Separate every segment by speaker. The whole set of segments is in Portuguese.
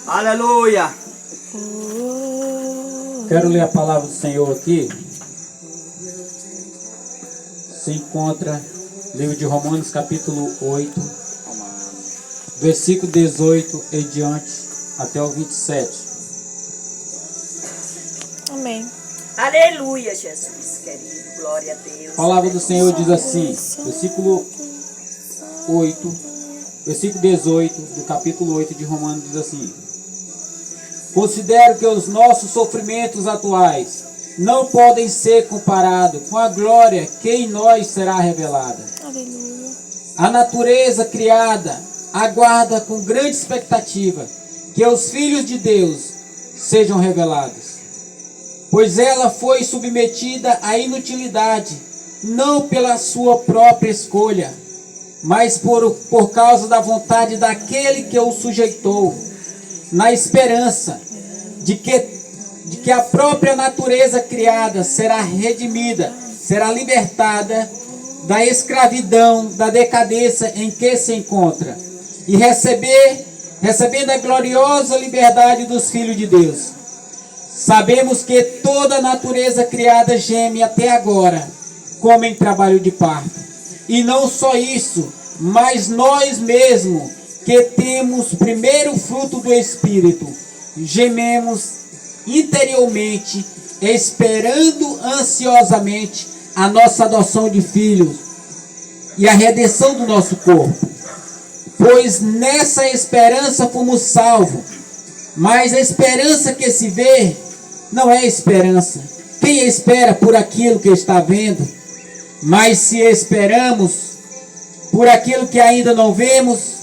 Speaker 1: Aleluia.
Speaker 2: Quero ler a palavra do Senhor aqui. Se encontra no livro de Romanos, capítulo 8, versículo 18 e diante, até o 27.
Speaker 3: Amém.
Speaker 4: Aleluia, Jesus, querido. Glória a Deus.
Speaker 2: A palavra do Senhor diz assim, versículo 8, versículo 18 do capítulo 8 de Romanos diz assim: considero que os nossos sofrimentos atuais não podem ser comparados com a glória que em nós será revelada.
Speaker 3: Aleluia.
Speaker 2: A natureza criada aguarda com grande expectativa que os filhos de Deus sejam revelados, pois ela foi submetida à inutilidade, não pela sua própria escolha, mas por causa da vontade daquele que o sujeitou, na esperança de que a própria natureza criada será redimida, será libertada da escravidão, da decadência em que se encontra, e recebendo a gloriosa liberdade dos filhos de Deus. Sabemos que toda a natureza criada geme até agora, como em trabalho de parto. E não só isso, mas nós mesmos, que temos primeiro fruto do Espírito, gememos interiormente, esperando ansiosamente a nossa adoção de filhos e a redenção do nosso corpo. Pois nessa esperança fomos salvos. Mas a esperança que se vê não é esperança. Quem espera por aquilo que está vendo? Mas se esperamos por aquilo que ainda não vemos,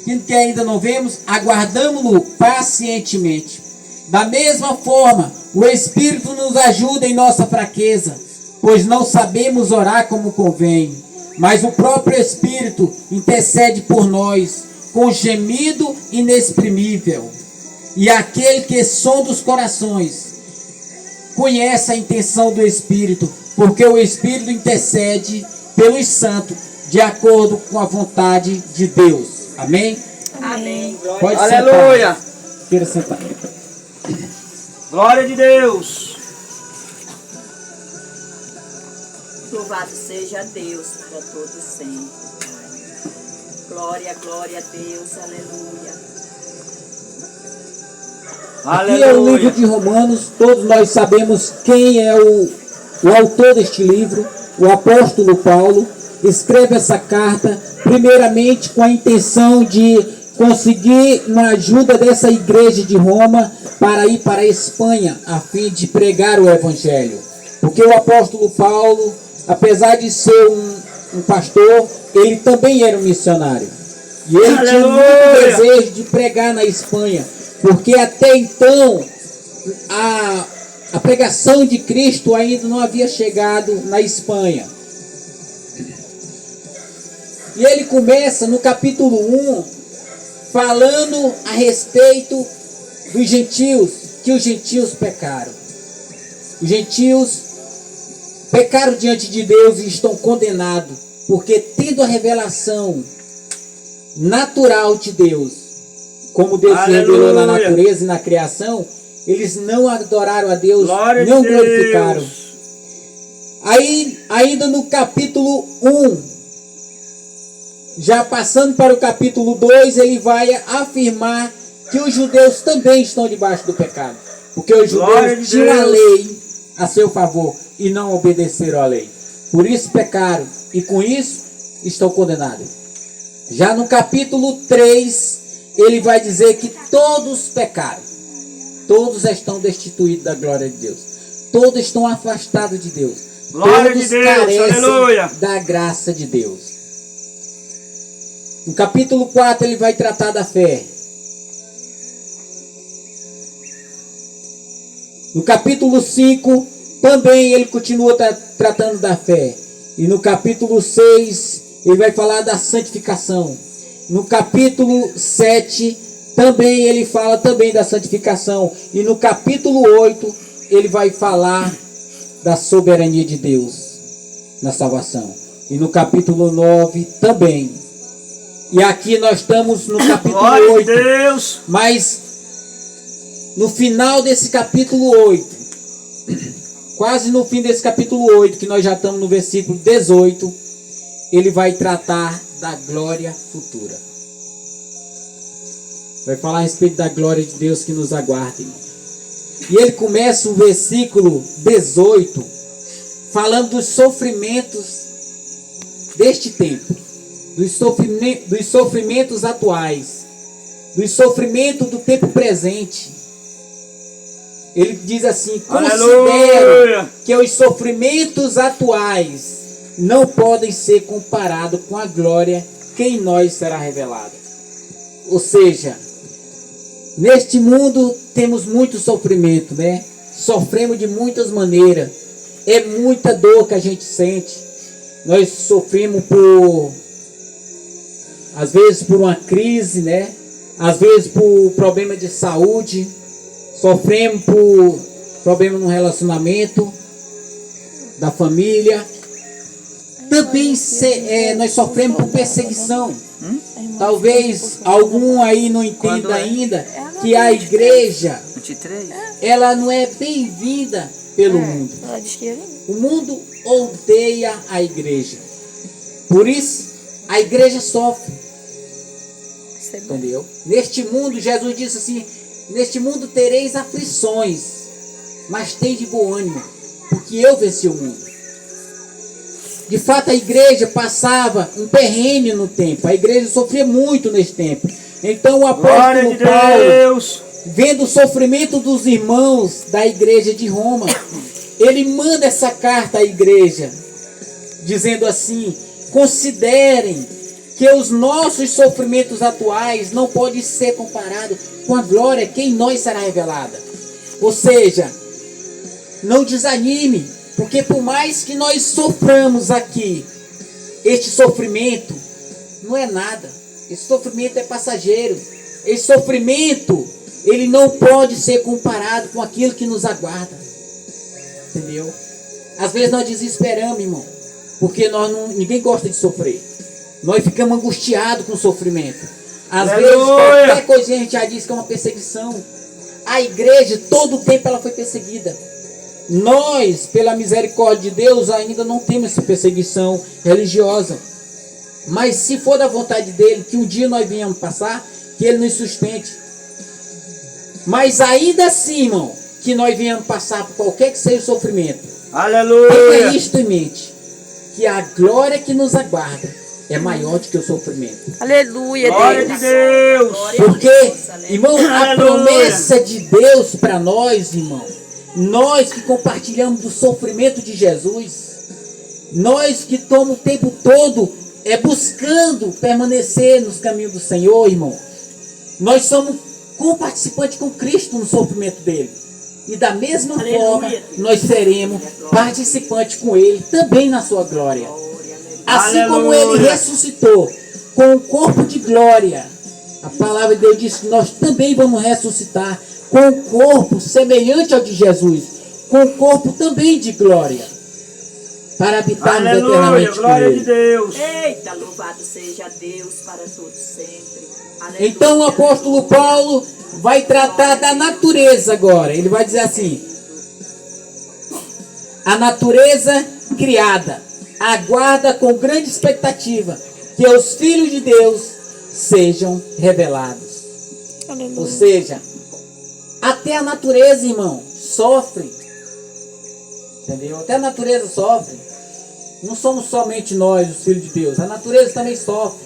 Speaker 2: aquilo que ainda não vemos, aguardamos-lo pacientemente. Da mesma forma, o Espírito nos ajuda em nossa fraqueza, pois não sabemos orar como convém, mas o próprio Espírito intercede por nós com gemido inexprimível. E aquele que sonda os corações conhece a intenção do Espírito, porque o Espírito intercede pelos santos de acordo com a vontade de Deus. Amém?
Speaker 4: Amém.
Speaker 2: Pode
Speaker 1: Aleluia.
Speaker 2: sentar. Queira sentar.
Speaker 1: Glória de Deus.
Speaker 4: Louvado seja Deus para todos sempre. Glória, glória a Deus. Aleluia.
Speaker 2: Aqui é o livro de Romanos. Todos nós sabemos quem é o autor deste livro. O apóstolo Paulo escreve essa carta primeiramente com a intenção de conseguir uma ajuda dessa igreja de Roma para ir para a Espanha a fim de pregar o evangelho. Porque o apóstolo Paulo, apesar de ser um pastor, ele também era um missionário. E ele tinha muito desejo de pregar na Espanha, porque até então a pregação de Cristo ainda não havia chegado na Espanha. E ele começa no capítulo 1 falando a respeito dos gentios, que os gentios pecaram. Os gentios pecaram diante de Deus e estão condenados, porque tendo a revelação natural de Deus, como Deus se revelou na natureza e na criação, eles não adoraram a Deus, não glorificaram. Aí, ainda no capítulo 1, já passando para o capítulo 2, ele vai afirmar que os judeus também estão debaixo do pecado, porque os judeus tinham a lei a seu favor e não obedeceram à lei. Por isso pecaram e com isso estão condenados. Já no capítulo 3, ele vai dizer que todos pecaram. Todos estão destituídos da glória de Deus. Todos estão afastados de Deus.
Speaker 1: Glória
Speaker 2: Todos
Speaker 1: de Deus,
Speaker 2: carecem
Speaker 1: aleluia.
Speaker 2: da graça de Deus. No capítulo 4 ele vai tratar da fé. No capítulo 5 também ele continua tratando da fé. E no capítulo 6 ele vai falar da santificação. No capítulo 7 também ele fala também da santificação. E no capítulo 8 ele vai falar da soberania de Deus na salvação. E no capítulo 9 também E aqui nós estamos no capítulo
Speaker 1: Glória de
Speaker 2: 8.
Speaker 1: Deus.
Speaker 2: Mas no final desse capítulo 8, quase no fim desse capítulo 8, que nós já estamos no versículo 18, ele vai tratar da glória futura. Vai falar a respeito da glória de Deus que nos aguarda, irmão. E ele começa o versículo 18 falando dos sofrimentos deste tempo, dos sofrimentos atuais, dos sofrimentos do tempo presente. Ele diz assim: considero
Speaker 1: Aleluia.
Speaker 2: que os sofrimentos atuais não podem ser comparados com a glória que em nós será revelada. Ou seja, neste mundo temos muito sofrimento, né? Sofremos de muitas maneiras. É muita dor que a gente sente. Nós sofremos às vezes por uma crise, né? Às vezes por problema de saúde. Sofremos por problema no relacionamento da família. Também nós sofremos por perseguição. Talvez algum aí não entenda ainda que a igreja,
Speaker 1: 23.
Speaker 2: ela não é bem-vinda pelo mundo. O mundo odeia a igreja. Por isso, a igreja sofre. Entendeu? Neste mundo, Jesus disse assim: neste mundo tereis aflições, mas tem de bom ânimo, porque eu venci o mundo. De fato, a igreja passava um perrengue no tempo. A igreja sofria muito nesse tempo. Então o
Speaker 1: Glória
Speaker 2: apóstolo
Speaker 1: de
Speaker 2: Paulo,
Speaker 1: Deus.
Speaker 2: vendo o sofrimento dos irmãos da igreja de Roma, ele manda essa carta à igreja, dizendo assim: considerem que os nossos sofrimentos atuais não podem ser comparados com a glória que em nós será revelada. Ou seja, não desanime, porque por mais que nós soframos aqui, este sofrimento não é nada. Esse sofrimento é passageiro. Esse sofrimento, ele não pode ser comparado com aquilo que nos aguarda. Entendeu? Às vezes nós desesperamos, irmão, porque ninguém gosta de sofrer. Nós ficamos angustiados com o sofrimento. Às vezes qualquer coisinha a gente já diz que é uma perseguição. A igreja, todo o tempo ela foi perseguida. Nós, pela misericórdia de Deus, ainda não temos essa perseguição religiosa. Mas se for da vontade dele, que um dia nós venhamos passar, que ele nos sustente. Mas ainda assim, irmão, que nós venhamos passar por qualquer que seja o sofrimento,
Speaker 1: Aleluia.
Speaker 2: tenha isto em mente, que a glória que nos aguarda é maior do que o sofrimento.
Speaker 3: Aleluia,
Speaker 1: Glória de Deus.
Speaker 2: Porque, irmão, a
Speaker 1: Aleluia.
Speaker 2: promessa de Deus para nós, irmão, nós que compartilhamos do sofrimento de Jesus, nós que estamos o tempo todo buscando permanecer nos caminhos do Senhor, irmão, nós somos co-participantes com Cristo no sofrimento dele. E da mesma forma, nós seremos participantes com ele também na sua glória. Assim como ele ressuscitou com o corpo de glória, a palavra de Deus diz que nós também vamos ressuscitar com o corpo semelhante ao de Jesus, com o corpo também de glória, para habitarmos
Speaker 1: Aleluia.
Speaker 2: eternamente com
Speaker 1: Glória de
Speaker 2: ele.
Speaker 1: Deus.
Speaker 4: Eita, louvado seja Deus para todos sempre. Aleluia.
Speaker 2: Então o apóstolo Paulo vai tratar da natureza agora. Ele vai dizer assim: a natureza criada aguarda com grande expectativa que os filhos de Deus sejam revelados. Ou seja, até a natureza, irmão, sofre. Entendeu? Até a natureza sofre. Não somos somente nós, os filhos de Deus. A natureza também sofre.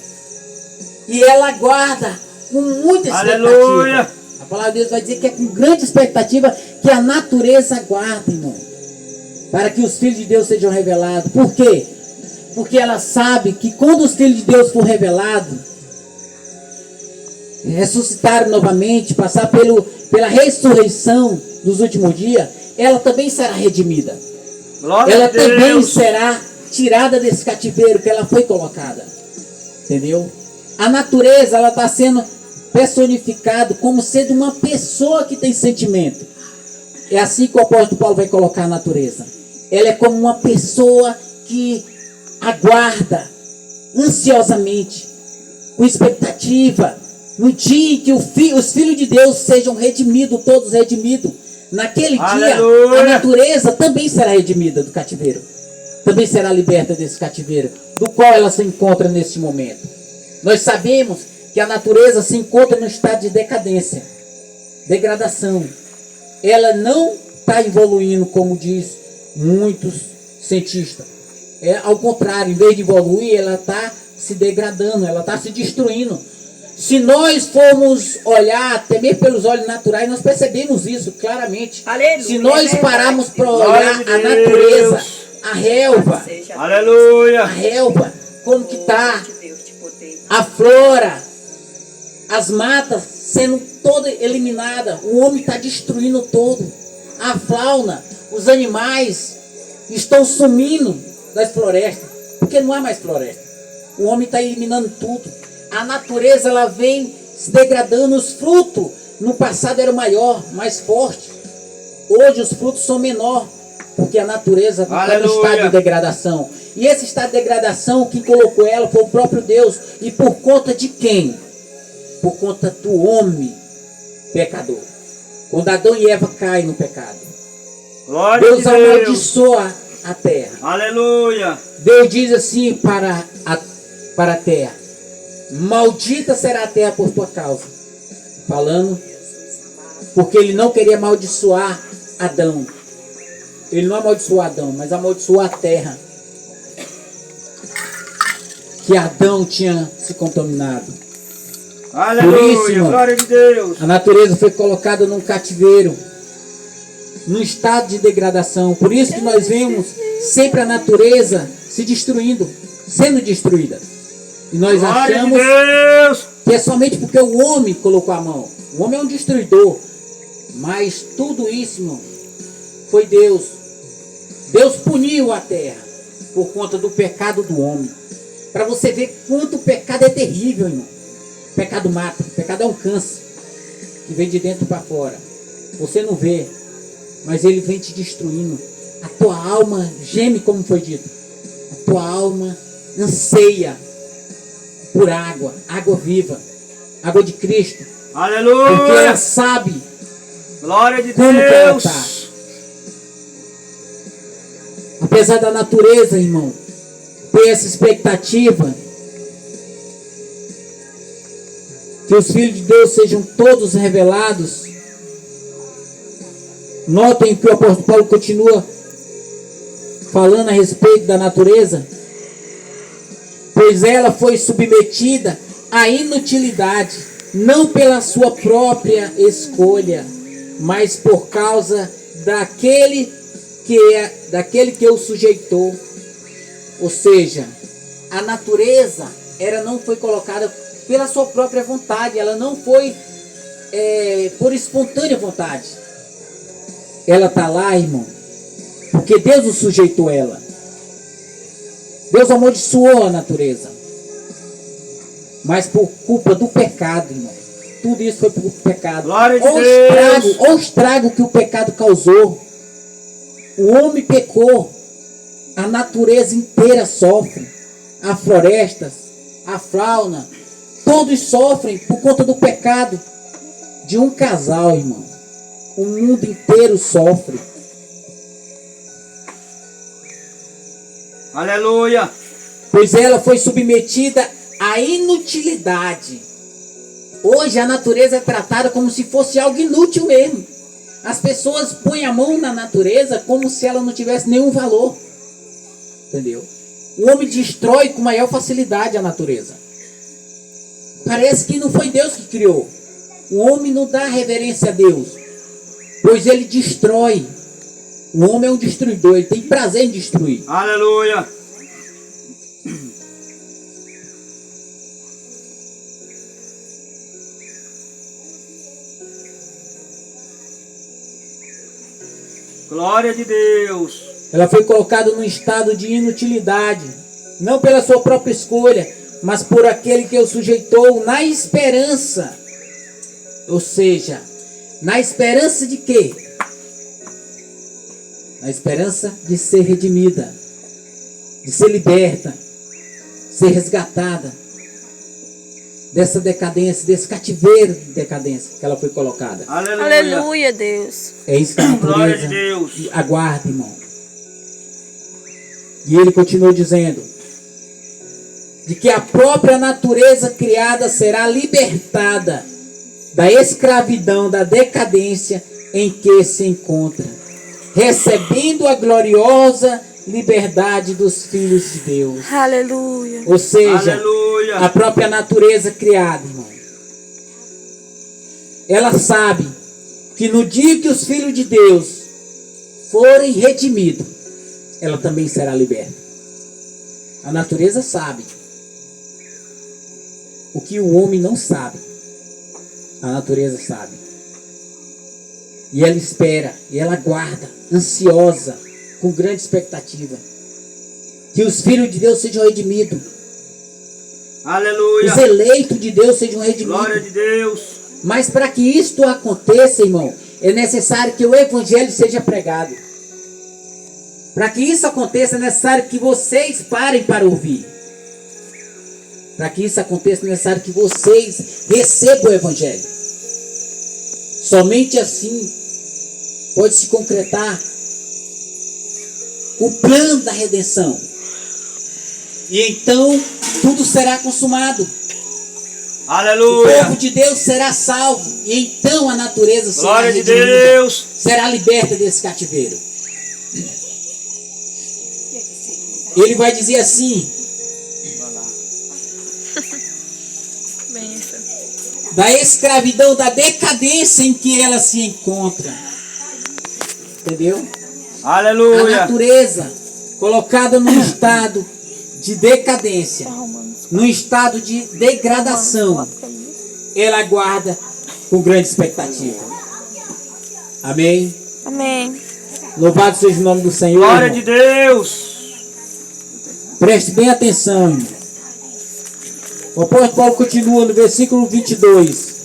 Speaker 2: E ela aguarda com muita expectativa.
Speaker 1: Aleluia.
Speaker 2: A palavra de Deus vai dizer que é com grande expectativa que a natureza aguarda, irmão, para que os filhos de Deus sejam revelados. Por quê? Porque ela sabe que quando os filhos de Deus for revelados, ressuscitarem novamente, passar pela ressurreição dos últimos dias, ela também será redimida.
Speaker 1: Glória
Speaker 2: Ela
Speaker 1: a Deus.
Speaker 2: também será tirada desse cativeiro que ela foi colocada. Entendeu? A natureza, ela está sendo personificada como sendo uma pessoa que tem sentimento. É assim que o apóstolo Paulo vai colocar a natureza. Ela é como uma pessoa que aguarda ansiosamente com expectativa, no dia em que os filhos de Deus sejam redimidos, todos redimidos. Naquele dia,
Speaker 1: Aleluia.
Speaker 2: a natureza também será redimida do cativeiro. Também será liberta desse cativeiro, do qual ela se encontra neste momento. Nós sabemos que a natureza se encontra no estado de decadência, degradação. Ela não está evoluindo, como diz muitos cientistas. Ao contrário, em vez de evoluir, ela está se degradando, ela está se destruindo. Se nós formos olhar, até mesmo pelos olhos naturais, nós percebemos isso claramente.
Speaker 4: Aleluia,
Speaker 2: Se nós
Speaker 4: é
Speaker 2: pararmos para
Speaker 1: Glória
Speaker 2: olhar
Speaker 1: a
Speaker 2: a
Speaker 1: Deus.
Speaker 2: natureza, a relva,
Speaker 4: Seja
Speaker 2: a
Speaker 1: Aleluia.
Speaker 2: relva, como que está,
Speaker 4: de Deus te poder.
Speaker 2: a flora, as matas sendo toda eliminada, o homem está destruindo todo, a fauna, os animais estão sumindo das florestas, porque não há mais floresta. O homem está eliminando tudo. A natureza ela vem se degradando, os frutos no passado eram maior, mais forte. Hoje os frutos são menor, porque a natureza está no
Speaker 1: Aleluia.
Speaker 2: estado de degradação. E esse estado de degradação, quem colocou ela foi o próprio Deus. E por conta de quem? Por conta do homem pecador. Quando Adão e Eva caem no pecado,
Speaker 1: Glória
Speaker 2: Deus
Speaker 1: a Deus.
Speaker 2: amaldiçoa a terra.
Speaker 1: Aleluia.
Speaker 2: Deus diz assim para a terra: maldita será a terra por tua causa. Falando, porque ele não queria amaldiçoar Adão. Ele não amaldiçoou Adão, mas amaldiçoou a terra. Que Adão tinha se contaminado.
Speaker 1: Aleluia.
Speaker 2: irmão,
Speaker 1: Glória de Deus.
Speaker 2: A natureza foi colocada num cativeiro, num estado de degradação. Por isso que nós vemos sempre a natureza se destruindo, sendo destruída. E nós
Speaker 1: Glória de
Speaker 2: achamos
Speaker 1: Deus.
Speaker 2: que é somente porque o homem colocou a mão. O homem é um destruidor. Mas tudo isso, irmão, foi Deus. Deus puniu a terra por conta do pecado do homem. Para você ver quanto o pecado é terrível, irmão. O pecado mata. O pecado é um câncer que vem de dentro para fora. Você não vê, mas ele vem te destruindo. A tua alma geme, como foi dito. A tua alma anseia por água, água viva, água de Cristo. Porque ela
Speaker 1: Aleluia.
Speaker 2: sabe
Speaker 1: Glória de
Speaker 2: como que ela
Speaker 1: Deus.
Speaker 2: está. Apesar da natureza, irmão, ter essa expectativa que os filhos de Deus sejam todos revelados. Notem que o apóstolo Paulo continua falando a respeito da natureza. Pois ela foi submetida à inutilidade, não pela sua própria escolha, mas por causa daquele que o sujeitou. Ou seja, a natureza ela não foi colocada pela sua própria vontade, ela não foi por espontânea vontade. Ela está lá, irmão, porque Deus o sujeitou ela. Deus amaldiçoou a natureza, mas por culpa do pecado, irmão. Tudo isso foi por pecado.
Speaker 1: Glória de Deus.
Speaker 2: Olha o estrago que o pecado causou. O homem pecou, a natureza inteira sofre. As florestas, a fauna, todos sofrem por conta do pecado de um casal, irmão. O mundo inteiro sofre.
Speaker 1: Aleluia.
Speaker 2: Pois ela foi submetida à inutilidade. Hoje a natureza é tratada como se fosse algo inútil mesmo. As pessoas põem a mão na natureza como se ela não tivesse nenhum valor. Entendeu? O homem destrói com maior facilidade a natureza. Parece que não foi Deus que criou. O homem não dá reverência a Deus, pois ele destrói. O homem é um destruidor, ele tem prazer em destruir.
Speaker 1: Aleluia. Glória de Deus.
Speaker 2: Ela foi colocada num estado de inutilidade, não pela sua própria escolha, mas por aquele que o sujeitou na esperança. Ou seja, na esperança de quê? Na esperança de ser redimida, de ser liberta, ser resgatada. dessa decadência, desse cativeiro de decadência que ela foi colocada.
Speaker 1: Aleluia.
Speaker 3: Aleluia, Deus.
Speaker 2: É isso que a
Speaker 1: Glória de
Speaker 2: natureza
Speaker 1: Deus.
Speaker 2: aguarda, irmão. E ele continua dizendo de que a própria natureza criada será libertada da escravidão, da decadência em que se encontra, recebendo a gloriosa liberdade dos filhos de Deus.
Speaker 3: Aleluia.
Speaker 2: Ou seja,
Speaker 1: Aleluia.
Speaker 2: a própria natureza criada, irmão. Ela sabe que no dia que os filhos de Deus forem redimidos, ela também será liberta. A natureza sabe o que o homem não sabe. A natureza sabe. E ela espera, e ela aguarda, ansiosa, com grande expectativa, que os filhos de Deus sejam redimidos.
Speaker 1: Aleluia.
Speaker 2: Os eleitos de Deus sejam redimidos.
Speaker 1: Glória de Deus.
Speaker 2: Mas para que isto aconteça, irmão, é necessário que o evangelho seja pregado. Para que isso aconteça, é necessário que vocês parem para ouvir. Para que isso aconteça, é necessário que vocês recebam o evangelho. Somente assim pode se concretar o plano da redenção. E então tudo será consumado. O
Speaker 1: Aleluia.
Speaker 2: povo de Deus será salvo. E então a natureza será
Speaker 1: Glória de
Speaker 2: redimida,
Speaker 1: Deus.
Speaker 2: será liberta desse cativeiro. Ele vai dizer assim:
Speaker 3: Benção.
Speaker 2: da escravidão, da decadência em que ela se encontra. Entendeu? A
Speaker 1: Aleluia.
Speaker 2: natureza colocada num estado de decadência, num estado de degradação, ela aguarda com grande expectativa. Amém?
Speaker 3: Amém.
Speaker 2: Louvado seja o nome do Senhor.
Speaker 1: Glória
Speaker 2: Irmão.
Speaker 1: de Deus.
Speaker 2: Preste bem atenção, irmão. O apóstolo Paulo continua no versículo 22.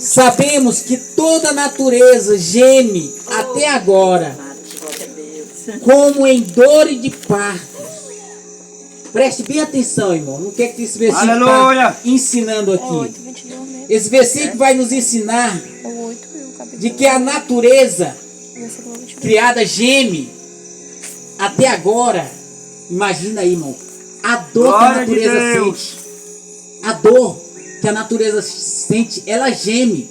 Speaker 2: Sabemos que toda a natureza geme até agora,
Speaker 4: Glória a Deus.
Speaker 2: como em dor de parto. Preste bem atenção, irmão. No que é que esse versículo
Speaker 1: Aleluia.
Speaker 2: está ensinando
Speaker 3: É
Speaker 2: aqui?
Speaker 3: 8:22 mesmo.
Speaker 2: Esse versículo vai nos ensinar
Speaker 3: É o 8 e o capítulo.
Speaker 2: de que a natureza
Speaker 3: Versículo 22.
Speaker 2: criada geme até agora. Imagina aí, irmão, a dor que a
Speaker 1: Glória de
Speaker 2: natureza sente.
Speaker 1: Deus.
Speaker 2: A dor que a natureza sente, ela geme.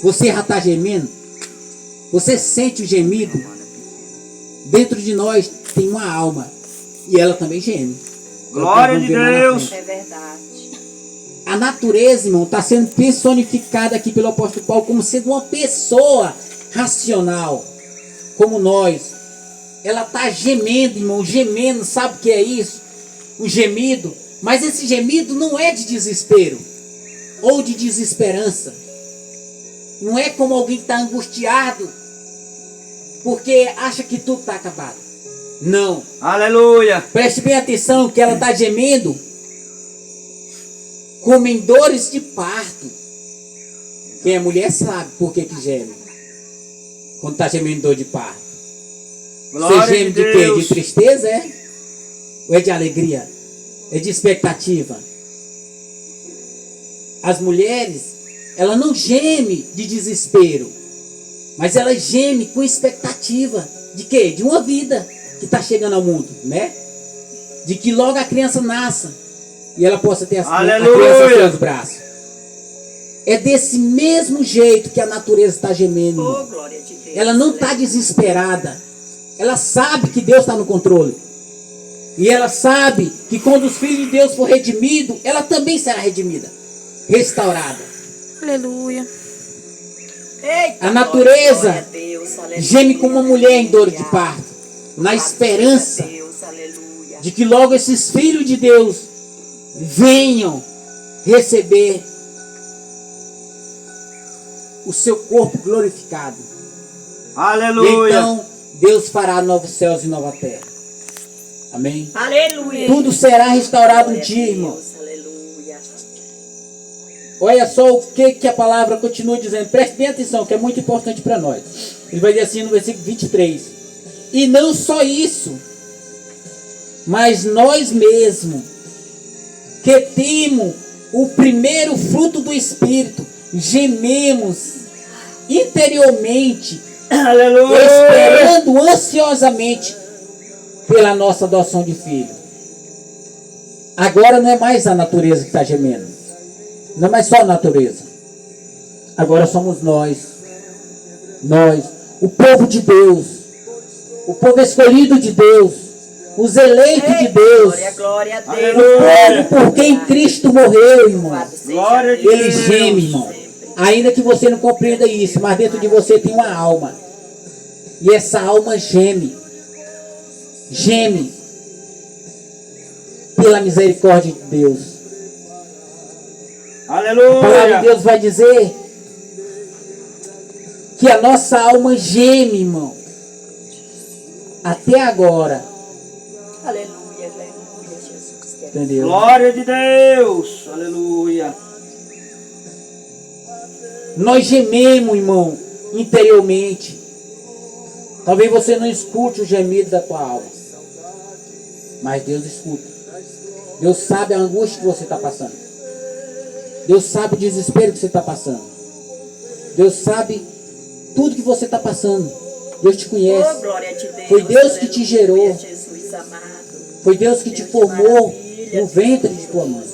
Speaker 2: Você já está gemendo? Você sente o gemido? Dentro de nós tem uma alma. E ela também geme.
Speaker 1: Glória
Speaker 2: Vamos
Speaker 1: de
Speaker 2: ver mais na
Speaker 1: Deus.
Speaker 2: frente.
Speaker 4: É verdade.
Speaker 2: A natureza, irmão, está sendo personificada aqui pelo apóstolo Paulo como sendo uma pessoa racional, como nós. Ela está gemendo, irmão, gemendo. Sabe o que é isso? Um gemido. Mas esse gemido não é de desespero ou de desesperança. Não é como alguém que está angustiado porque acha que tudo está acabado. Não.
Speaker 1: Aleluia.
Speaker 2: Preste bem atenção que ela está gemendo como em dores de parto. Quem é mulher sabe por que geme. Quando está gemendo dor de parto.
Speaker 1: Glória
Speaker 2: Você geme
Speaker 1: de
Speaker 2: de quê?
Speaker 1: Deus.
Speaker 2: De tristeza, é? Ou é de alegria? É de expectativa? As mulheres, ela não geme de desespero, mas ela geme com expectativa de quê? De uma vida que está chegando ao mundo, né? De que logo a criança nasça e ela possa ter a
Speaker 1: Aleluia.
Speaker 2: criança em seus braços. É desse mesmo jeito que a natureza está gemendo.
Speaker 4: Oh,
Speaker 2: irmão.
Speaker 4: glória de Deus.
Speaker 2: Ela não está desesperada. Ela sabe que Deus está no controle. E ela sabe que quando os filhos de Deus for redimidos, ela também será redimida, restaurada.
Speaker 3: Aleluia.
Speaker 4: Eita,
Speaker 2: A natureza
Speaker 4: glória a Deus, aleluia.
Speaker 2: geme como uma mulher em dor de parto, na esperança
Speaker 4: Glória a Deus, aleluia.
Speaker 2: de que logo esses filhos de Deus venham receber o seu corpo glorificado. E
Speaker 1: Aleluia.
Speaker 2: então Deus fará novos céus e nova terra. Amém?
Speaker 4: Aleluia.
Speaker 2: Tudo será restaurado um
Speaker 4: Glória a
Speaker 2: dia,
Speaker 4: Deus,
Speaker 2: irmão.
Speaker 4: aleluia.
Speaker 2: Olha só o que a palavra continua dizendo. Preste bem atenção, que é muito importante para nós. Ele vai dizer assim no versículo 23. E não só isso, mas nós mesmos, que temos o primeiro fruto do Espírito, gememos interiormente,
Speaker 1: Aleluia.
Speaker 2: esperando ansiosamente pela nossa adoção de filho. Agora não é mais a natureza que está gemendo. Não é mais só a natureza. Agora somos nós. Nós, o povo de Deus. O povo escolhido de Deus. Os eleitos de Deus.
Speaker 4: Glória a Deus.
Speaker 1: Aleluia.
Speaker 2: O povo por quem Cristo morreu, irmão.
Speaker 4: Louvado seja
Speaker 1: Glória a
Speaker 4: Deus.
Speaker 2: Ele geme, irmão. Ainda que você não compreenda isso, mas dentro de você tem uma alma. E essa alma geme. Geme pela misericórdia de Deus. A palavra de
Speaker 1: Aleluia.
Speaker 2: Deus vai dizer que a nossa alma geme, irmão. Até agora.
Speaker 4: Aleluia, aleluia, Jesus.
Speaker 2: Entendeu?
Speaker 1: Glória de Deus. Aleluia.
Speaker 2: Nós gememos, irmão, interiormente. Talvez você não escute o gemido da tua alma. Mas Deus escuta. Deus sabe a angústia que você está passando. Deus sabe o desespero que você está passando. Deus sabe tudo que você está passando. Deus te
Speaker 4: Oh,
Speaker 2: conhece.
Speaker 4: glória a Deus.
Speaker 2: Foi Deus que te gerou.
Speaker 4: Aleluia, Jesus amado.
Speaker 2: Foi Deus que te formou no ventre de tua mãe.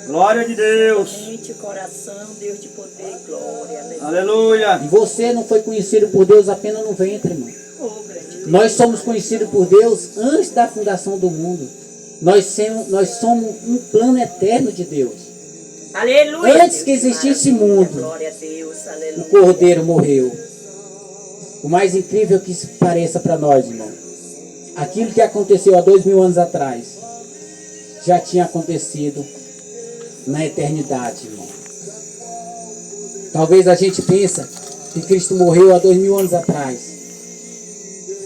Speaker 1: Glória de Deus.
Speaker 4: Mente, coração, Deus de poder e glória. Aleluia.
Speaker 1: Aleluia.
Speaker 2: E você não foi conhecido por Deus apenas no ventre, irmão.
Speaker 4: Oh, grande Deus.
Speaker 2: Nós somos conhecidos por Deus antes da fundação do mundo. Nós somos um plano eterno de Deus.
Speaker 4: Aleluia.
Speaker 2: Antes que existisse
Speaker 4: maravilha.
Speaker 2: mundo,
Speaker 4: Glória a Deus. Aleluia.
Speaker 2: O Cordeiro morreu. O mais incrível que isso pareça para nós, irmão. Aquilo que aconteceu há 2000 anos atrás já tinha acontecido na eternidade, irmão. Talvez a gente pense que Cristo morreu há 2000 anos atrás.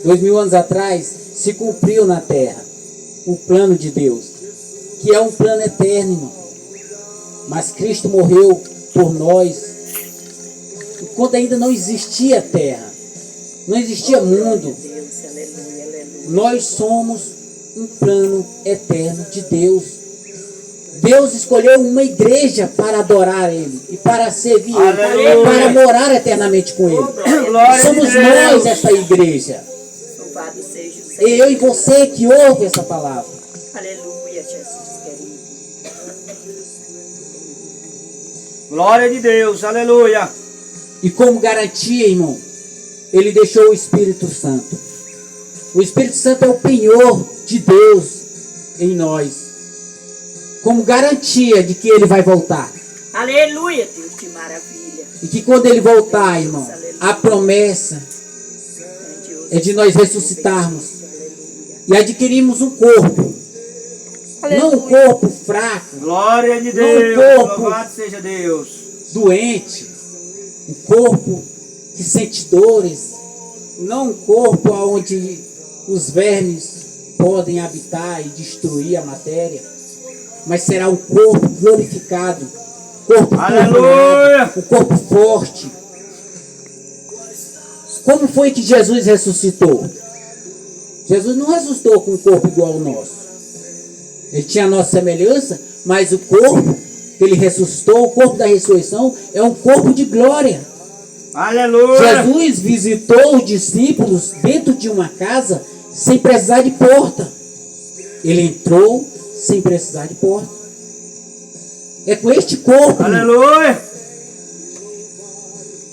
Speaker 2: 2000 anos atrás se cumpriu na terra o plano de Deus, que é um plano eterno, irmão. Mas Cristo morreu por nós enquanto ainda não existia terra, não existia mundo.
Speaker 4: Deus, aleluia, aleluia.
Speaker 2: Nós somos um plano eterno de Deus. Deus escolheu uma igreja para adorar Ele e para servir Ele,
Speaker 1: Aleluia.
Speaker 2: para morar eternamente com Ele.
Speaker 1: Glória
Speaker 2: Somos
Speaker 1: de Deus.
Speaker 2: nós essa igreja.
Speaker 4: Louvado seja o Senhor.
Speaker 2: Eu e você que ouve essa palavra.
Speaker 4: Aleluia, Jesus querido.
Speaker 1: Glória de Deus. Aleluia.
Speaker 2: E como garantia, irmão, Ele deixou o Espírito Santo. O Espírito Santo é o penhor de Deus em nós. Como garantia de que Ele vai voltar.
Speaker 4: Aleluia, Deus, que maravilha.
Speaker 2: E que quando Ele voltar, irmão, a promessa é de nós ressuscitarmos e adquirirmos um corpo. Não um corpo fraco,
Speaker 1: Glória de
Speaker 2: Não,
Speaker 1: Deus.
Speaker 2: corpo.
Speaker 1: Louvado seja Deus.
Speaker 2: doente. Um corpo que sente dores. Não um corpo onde os vermes podem habitar e destruir a matéria. Mas será um corpo glorificado. Corpo
Speaker 1: Aleluia.
Speaker 2: formado, um corpo forte. Como foi que Jesus ressuscitou? Jesus não ressuscitou com um corpo igual ao nosso. Ele tinha a nossa semelhança, mas o corpo que ele ressuscitou, o corpo da ressurreição, é um corpo de glória.
Speaker 1: Aleluia.
Speaker 2: Jesus visitou os discípulos dentro de uma casa sem precisar de porta. Ele entrou sem precisar de porta. É com este corpo.
Speaker 1: Aleluia.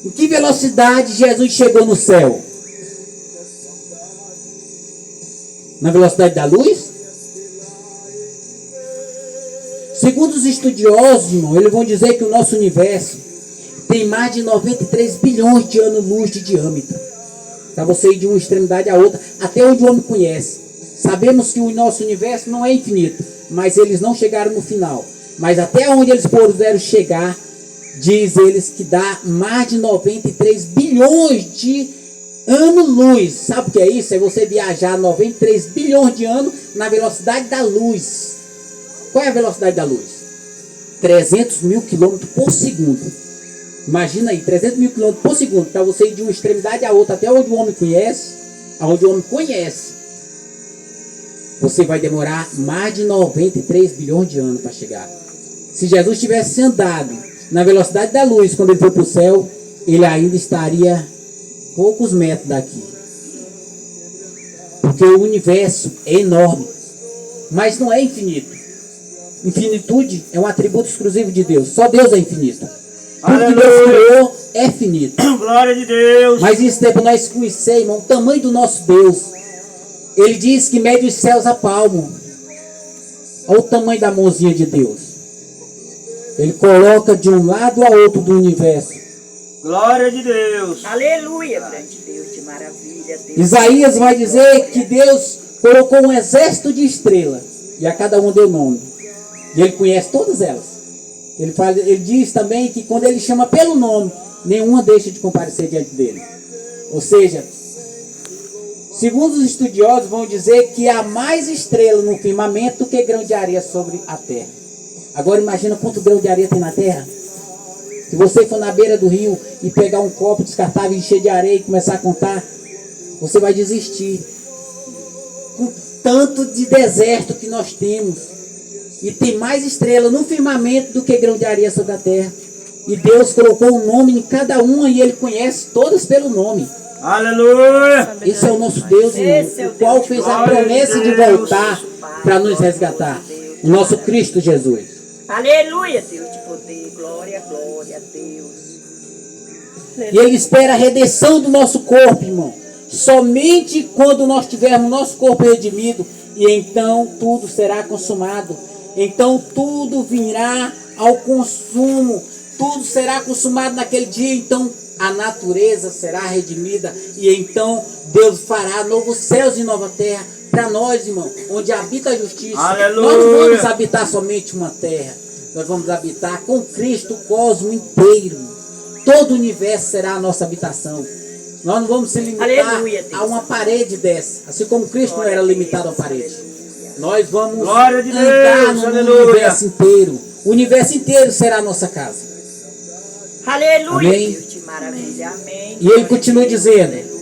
Speaker 2: Em que velocidade Jesus chegou no céu? Na velocidade da luz? Segundo os estudiosos, irmão, eles vão dizer que o nosso universo tem mais de 93 bilhões de anos-luz de diâmetro. Para você ir de uma extremidade à outra, até onde o homem conhece. Sabemos que o nosso universo não é infinito, mas eles não chegaram no final. Mas até onde eles puderam chegar, diz eles que dá mais de 93 bilhões de anos-luz. Sabe o que é isso? É você viajar 93 bilhões de anos na velocidade da luz. Qual é a velocidade da luz? 300 mil quilômetros por segundo. Imagina aí, 300 mil quilômetros por segundo, para você ir de uma extremidade à outra, até onde o homem conhece, aonde o homem conhece. Você vai demorar mais de 93 bilhões de anos para chegar. Se Jesus tivesse andado na velocidade da luz quando ele foi para o céu, ele ainda estaria poucos metros daqui. Porque o universo é enorme, mas não é infinito. Infinitude é um atributo exclusivo de Deus. Só Deus é infinito. Tudo que Deus criou é finito.
Speaker 1: Glória de Deus.
Speaker 2: Mas isso é para nós conhecer, irmão, o tamanho do nosso Deus. Ele diz que mede os céus a palmo. Olha o tamanho da mãozinha de Deus. Ele coloca de um lado a outro do universo.
Speaker 1: Glória de Deus.
Speaker 4: Aleluia, grande Deus de maravilha. Deus.
Speaker 2: Isaías vai dizer que Deus colocou um exército de estrelas. E a cada um deu nome. E ele conhece todas elas. Ele diz também que quando ele chama pelo nome, nenhuma deixa de comparecer diante dele. Ou seja, segundo os estudiosos vão dizer que há mais estrela no firmamento do que grão de areia sobre a terra. Agora imagina quanto grão de areia tem na terra. Se você for na beira do rio e pegar um copo descartável e encher de areia e começar a contar, você vai desistir. Com tanto de deserto que nós temos. E tem mais estrela no firmamento do que grão de areia sobre a terra. E Deus colocou um nome em cada uma e Ele conhece todas pelo nome.
Speaker 1: Aleluia.
Speaker 2: Esse é o nosso Deus, irmão, o qual fez a promessa de voltar para nos resgatar. O nosso Cristo Jesus.
Speaker 4: Aleluia, Deus de poder. Glória, glória a Deus.
Speaker 2: E Ele espera a redenção do nosso corpo, irmão. Somente quando nós tivermos nosso corpo redimido, e então tudo será consumado. Então tudo virá ao consumo. Tudo será consumado naquele dia. Então a natureza será redimida. E então Deus fará novos céus e nova terra para nós, irmão, onde habita a justiça.
Speaker 1: Aleluia.
Speaker 2: Nós não vamos habitar somente uma terra. Nós vamos habitar com Cristo o cosmo inteiro. Todo o universo será a nossa habitação. Nós não vamos se limitar
Speaker 4: Aleluia, Deus.
Speaker 2: a uma parede dessa. Assim como Cristo não era limitado a parede. Nós vamos
Speaker 1: Glória de
Speaker 2: andar
Speaker 1: Deus,
Speaker 2: no
Speaker 1: aleluia.
Speaker 2: universo inteiro. O universo inteiro será a nossa casa.
Speaker 4: Aleluia,
Speaker 2: Amém.
Speaker 4: Deus de maravilha. Amém.
Speaker 2: E ele continua dizendo:
Speaker 4: Aleluia.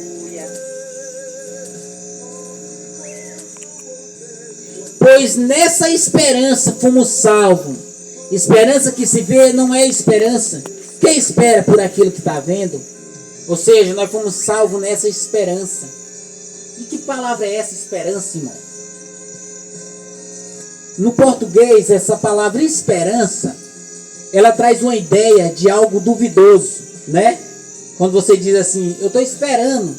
Speaker 2: pois nessa esperança fomos salvos. Esperança que se vê não é esperança. Quem espera por aquilo que está vendo? Ou seja, nós fomos salvos nessa esperança. E que palavra é essa, esperança, irmão? No português, essa palavra esperança, ela traz uma ideia de algo duvidoso, né? Quando você diz assim, eu estou esperando,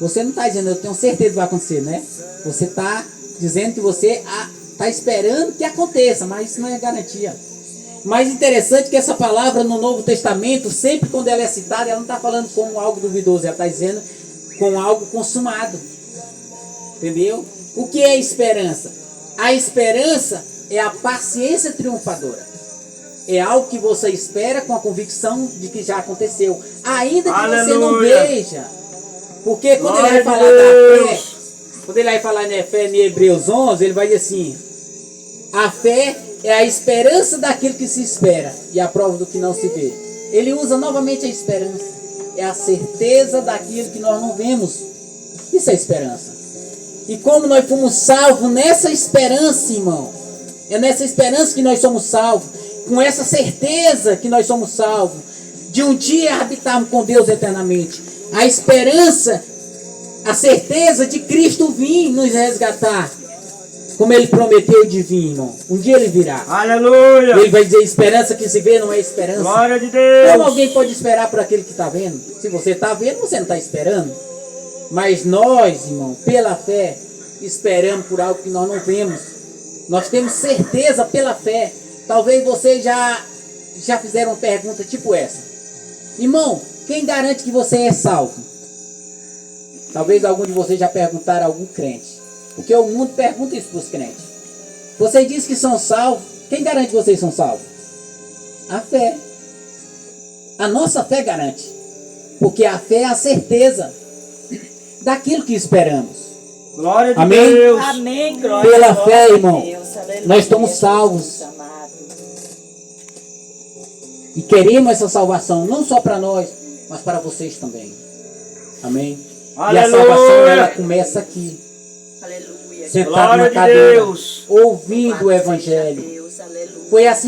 Speaker 2: você não está dizendo, eu tenho certeza que vai acontecer, né? Você está dizendo que você está esperando que aconteça, mas isso não é garantia. Mais interessante que essa palavra no Novo Testamento, sempre quando ela é citada, ela não está falando como algo duvidoso, ela está dizendo com algo consumado. Entendeu? O que é esperança? A esperança é a paciência triunfadora. É algo que você espera com a convicção de que já aconteceu, ainda que você não
Speaker 1: Aleluia.
Speaker 2: veja. Porque quando
Speaker 1: Glória
Speaker 2: ele vai
Speaker 1: de
Speaker 2: falar da fé,
Speaker 1: Deus.
Speaker 2: quando ele vai falar na fé em Hebreus 11, ele vai dizer assim: a fé é a esperança daquilo que se espera e a prova do que não se vê. Ele usa novamente a esperança. É a certeza daquilo que nós não vemos. Isso é esperança. E como nós fomos salvos nessa esperança, irmão, é nessa esperança que nós somos salvos, com essa certeza que nós somos salvos, de um dia habitarmos com Deus eternamente. A esperança, a certeza de Cristo vir nos resgatar, como Ele prometeu de vir, irmão. Um dia Ele virá.
Speaker 1: Aleluia.
Speaker 2: Ele vai dizer, esperança que se vê não é esperança.
Speaker 1: Glória de Deus.
Speaker 2: Como alguém pode esperar por aquele que está vendo? Se você está vendo, você não está esperando. Mas nós, irmão, pela fé, esperamos por algo que nós não vemos. Nós temos certeza pela fé. Talvez vocês já fizeram uma pergunta tipo essa. Irmão, quem garante que você é salvo? Talvez algum de vocês já perguntaram a algum crente. Porque o mundo pergunta isso para os crentes. Vocês dizem que são salvos. Quem garante que vocês são salvos? A fé. A nossa fé garante. Porque a fé é a certeza daquilo que esperamos.
Speaker 1: Glória de
Speaker 2: Amém?
Speaker 1: Deus.
Speaker 4: Amém, glória,
Speaker 2: Pela
Speaker 4: glória
Speaker 2: fé,
Speaker 4: a
Speaker 2: irmão,
Speaker 4: Deus, aleluia,
Speaker 2: nós estamos salvos.
Speaker 4: Jesus amado.
Speaker 2: E queremos essa salvação, não só para nós, mas para vocês também. Amém? E a
Speaker 1: Aleluia.
Speaker 2: salvação, ela começa aqui.
Speaker 4: Aleluia.
Speaker 2: Sentado
Speaker 1: Glória
Speaker 2: na
Speaker 1: de
Speaker 2: cadeira,
Speaker 1: Deus.
Speaker 2: ouvindo o
Speaker 4: Louvado seja
Speaker 2: Evangelho.
Speaker 4: Deus, aleluia.
Speaker 2: Foi assim